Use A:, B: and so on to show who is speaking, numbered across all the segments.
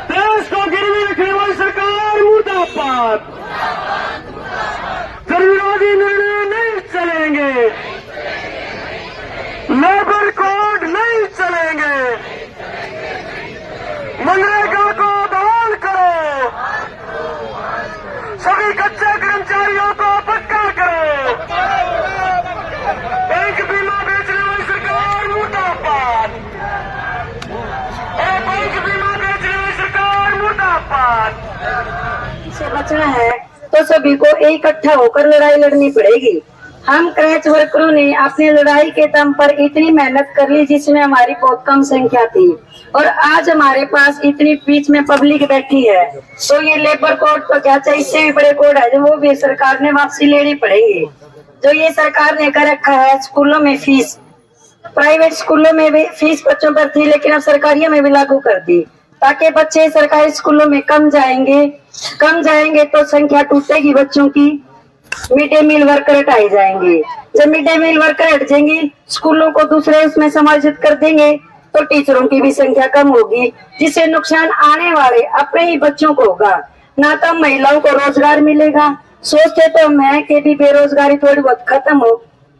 A: देश को गिरवी रखने वाली सरकार मुर्दाबाद। जन विरोधी निर्णय नहीं चलेंगे, लेबर कोड नहीं चलेंगे, मनरेगा को बहाल करो, सभी कच्चे कर्मचारियों को पक्का करो, बैंक बीमा बेचने वाली सरकार मुर्दाबाद, बैंक बीमा बेचने वाली सरकार मुर्दाबाद।
B: से बचना है तो सभी को इकट्ठा होकर लड़ाई लड़नी पड़ेगी। हम क्रैच वर्करों ने अपनी लड़ाई के दम पर इतनी मेहनत कर ली जिसमें हमारी बहुत कम संख्या थी, और आज हमारे पास इतनी बीच में पब्लिक बैठी है, तो ये लेबर कोड तो क्या चाहिए, इससे भी बड़े कोड है जो वो भी सरकार ने वापसी लेनी पड़ेगी। जो ये सरकार ने कर रखा है स्कूलों में फीस, प्राइवेट स्कूलों में भी फीस बच्चों पर थी लेकिन अब सरकारियों में भी लागू कर दी, ताकि बच्चे सरकारी स्कूलों में कम जाएंगे तो संख्या टूटेगी बच्चों की। मिड डे मील वर्कर हटाए जाएंगे, जब मिड डे मील वर्कर हट जाएंगे स्कूलों को दूसरे उसमें समायोजित कर देंगे तो टीचरों की भी संख्या कम होगी, जिससे नुकसान आने वाले अपने ही बच्चों को होगा, ना तो महिलाओं को रोजगार मिलेगा। सोचते तो हम है कि भी बेरोजगारी थोड़ी बहुत खत्म हो,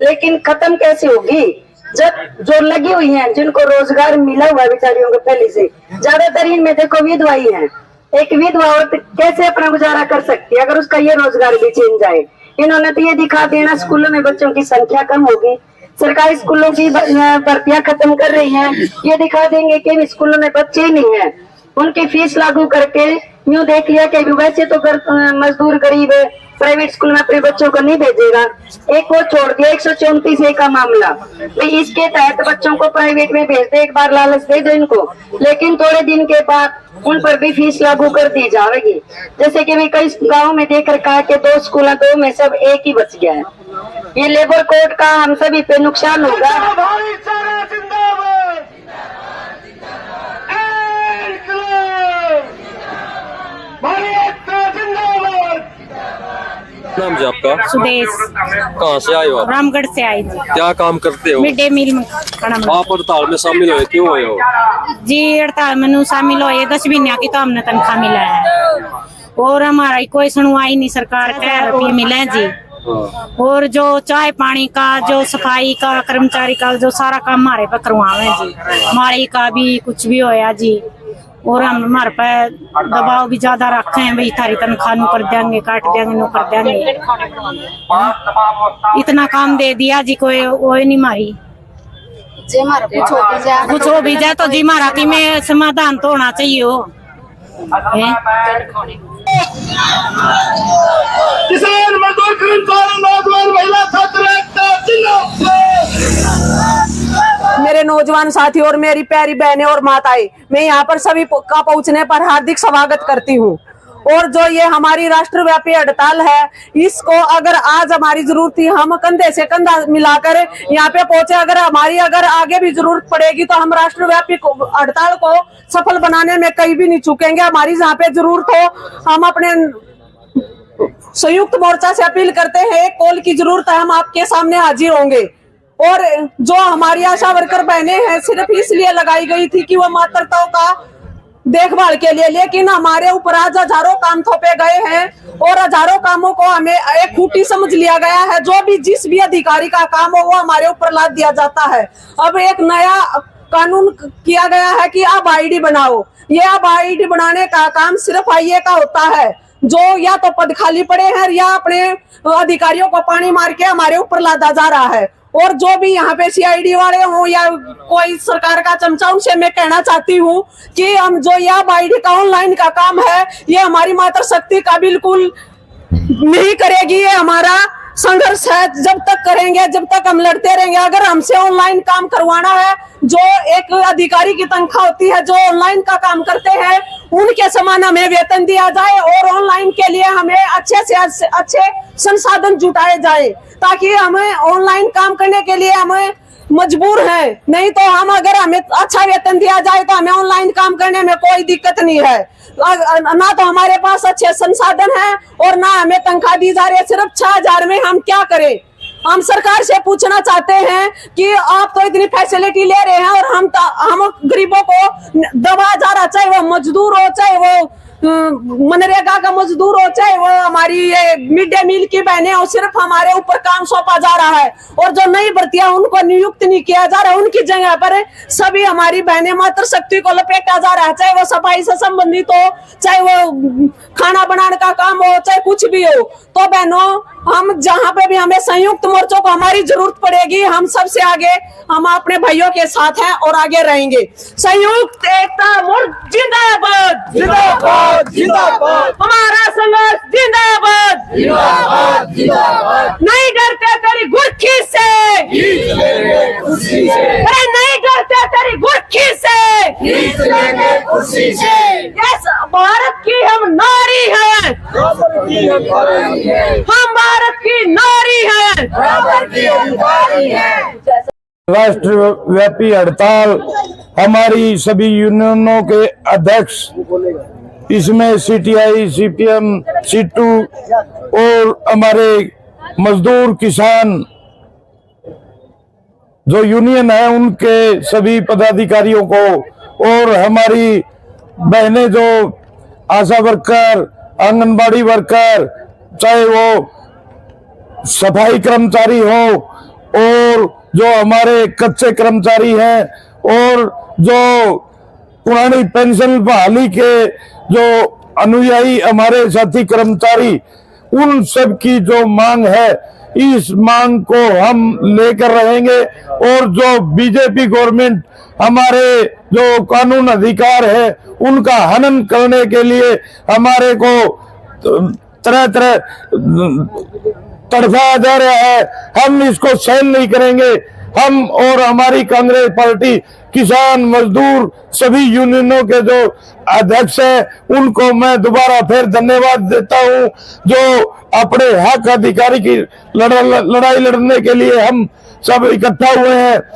B: लेकिन खत्म कैसे होगी जब जो लगी हुई हैं जिनको रोजगार मिला हुआ बेचारियों को पहले से, ज्यादातर इनमें देखो विधवाई हैं। एक विधवा औरत कैसे अपना गुजारा कर सकती है अगर उसका ये रोजगार भी छीन जाए। इन्होंने तो ये दिखा देना स्कूलों में बच्चों की संख्या कम होगी, सरकारी स्कूलों की भर्तियां खत्म कर रही हैं, ये दिखा देंगे कि स्कूलों में बच्चे नहीं है, उनकी फीस लागू करके यूँ देख लिया कि वैसे तो मजदूर गरीब प्राइवेट स्कूल में अपने बच्चों को नहीं भेजेगा। एक वो छोड़ दिया 134A का मामला, तो इसके तहत बच्चों को प्राइवेट में भेज दे, एक बार लालच दे दो इनको, लेकिन थोड़े दिन के बाद उन पर भी फीस लागू कर दी जाएगी। जैसे कि मैं कई गाँव में देख रखा है कि 2 स्कूल 2 में सब एक ही बच गया है। ये लेबर कोड का हम सभी पे नुकसान होगा।
C: नाम जी आपका?
D: सुदेश।
C: कहाँ से आए हो आप?
D: रामगढ़ से आई जी।
C: क्या काम करते हो?
D: मिड डे मील में खाना
C: आप हड़ताल में शामिल हुए, क्यों हुए हो?
D: जी हड़ताल में शामिल हुए 10 महीने की तो हमने तनख्वाह मिला है, और हमारा कोई सुनवाई नहीं, सरकार के रुपये मिले जी। और जो चाय पानी का, जो सफाई का, कर्मचारी का जो सारा काम हमारे पे करवावे जी, माड़ी का भी कुछ भी होया जी, और हम हमारे पे दबाव भी ज्यादा रखे हैं, भाई थारी तनख्वाह नु कर देंगे, काट देंगे, नु कर देंगे। इतना काम दे दिया जी, कोई वो नहीं मारी कुछ हो भी जाए तो जी मारा की में समाधान तो होना चाहिए हो।
A: किसान मजदूर कर्मचारी नौजवान महिला छात्र
E: मेरे नौजवान साथी और मेरी प्यारी बहनें और माताएं, मैं यहाँ पर सभी का पहुँचने पर हार्दिक स्वागत करती हूँ। और जो ये हमारी राष्ट्रव्यापी हड़ताल है, इसको अगर आज हमारी जरूरत थी, हम कंधे से कंधा मिलाकर यहाँ पे पहुंचे। अगर आगे भी जरूरत पड़ेगी तो हम राष्ट्रव्यापी हड़ताल को सफल बनाने में कहीं भी नहीं चूकेंगे। हमारी जहाँ पे जरूरत हो हम अपने संयुक्त मोर्चा से अपील करते हैं, एक कॉल की जरूरत है, हम आपके सामने हाजिर होंगे। और जो हमारी आशा वर्कर बहनें हैं सिर्फ इसलिए लगाई गई थी कि वो मातृताओं का देखभाल के लिए, लेकिन हमारे ऊपर आज हजारों काम थोपे गए हैं और हजारों कामों को हमें एक खूंटी समझ लिया गया है। जो भी जिस भी अधिकारी का काम हो वो हमारे ऊपर लाद दिया जाता है। अब एक नया कानून किया गया है कि अब आईडी बनाओ। ये अब आईडी बनाने का काम सिर्फ आईए का होता है, जो या तो पद खाली पड़े हैं या अपने अधिकारियों को पानी मार के हमारे ऊपर लादा जा रहा है। और जो भी यहाँ पे सीआईडी वाले हों या कोई सरकार का चमचा, उनसे मैं कहना चाहती हूँ कि हम जो यह आईडी का ऑनलाइन का काम है, ये हमारी मातृशक्ति का बिल्कुल नहीं करेगी। ये हमारा संघर्ष है, जब तक करेंगे, जब तक हम लड़ते रहेंगे। अगर हमसे ऑनलाइन काम करवाना है, जो एक अधिकारी की तनख्वाह होती है जो ऑनलाइन का काम करते हैं, उनके समान हमें वेतन दिया जाए और ऑनलाइन के लिए हमें अच्छे से अच्छे संसाधन जुटाए जाए, ताकि हमें ऑनलाइन काम करने के लिए हमें मजबूर है। नहीं तो हम अगर हमें अच्छा वेतन दिया जाए तो हमें ऑनलाइन काम करने में कोई दिक्कत नहीं है। ना तो हमारे पास अच्छे संसाधन है और ना हमें तनख्वाह दी जा रही है। सिर्फ 6000 में हम क्या करें? हम सरकार से पूछना चाहते हैं कि आप तो इतनी फैसिलिटी ले रहे हैं और हम गरीबों को दबा जा रहा, चाहे वो मजदूर हो, चाहे वो मनरेगा का मजदूर हो, चाहे वो हमारी ये मिड डे मील की बहनें हो, सिर्फ हमारे ऊपर काम सौंपा जा रहा है। और जो नई भर्तियां उनको नियुक्त नहीं किया जा रहा, उनकी जगह पर सभी हमारी बहनें मातृशक्ति को लपेटा जा रहा है, चाहे वो सफाई से संबंधित हो, चाहे वो खाना बनाने का काम हो, चाहे कुछ भी हो। तो बहनों, हम जहाँ पे भी हमें संयुक्त मोर्चों को हमारी जरूरत पड़ेगी, हम सबसे आगे हम अपने भाइयों के साथ हैं और आगे रहेंगे। संयुक्त एकता मोर्चा जिंदाबाद जिंदाबाद जिंदाबाद, हमारा संघर्ष जिंदाबाद जिंदाबाद जिंदाबाद। नहीं डरते तेरी गुरखी से, अरे नहीं डरते तेरी गुरखी से, यस, भारत की हम नारी हैं, हम भारत की नारी हैं।
F: राष्ट्रव्यापी हड़ताल हमारी सभी यूनियनों के अध्यक्ष, इसमें सीटीआई, सीपीएम, सीटू और हमारे मजदूर किसान जो यूनियन है उनके सभी पदाधिकारियों को, और हमारी बहनें जो आशा वर्कर, आंगनबाड़ी वर्कर, चाहे वो सफाई कर्मचारी हो, और जो हमारे कच्चे कर्मचारी हैं, और जो पुरानी पेंशन बहाली के जो अनुयायी हमारे साथी कर्मचारी, उन सब की जो मांग है, इस मांग को हम लेकर रहेंगे। और जो बीजेपी गवर्नमेंट हमारे जो कानून अधिकार है उनका हनन करने के लिए हमारे को तरह तरह तड़पाया जा रहा है, हम इसको सहन नहीं करेंगे। हम और हमारी कांग्रेस पार्टी किसान, मजदूर, सभी यूनियनों के जो अध्यक्ष हैं उनको मैं दोबारा फिर धन्यवाद देता हूं, जो अपने हक अधिकारी की लड़ाई लड़ने के लिए हम सब इकट्ठा हुए हैं।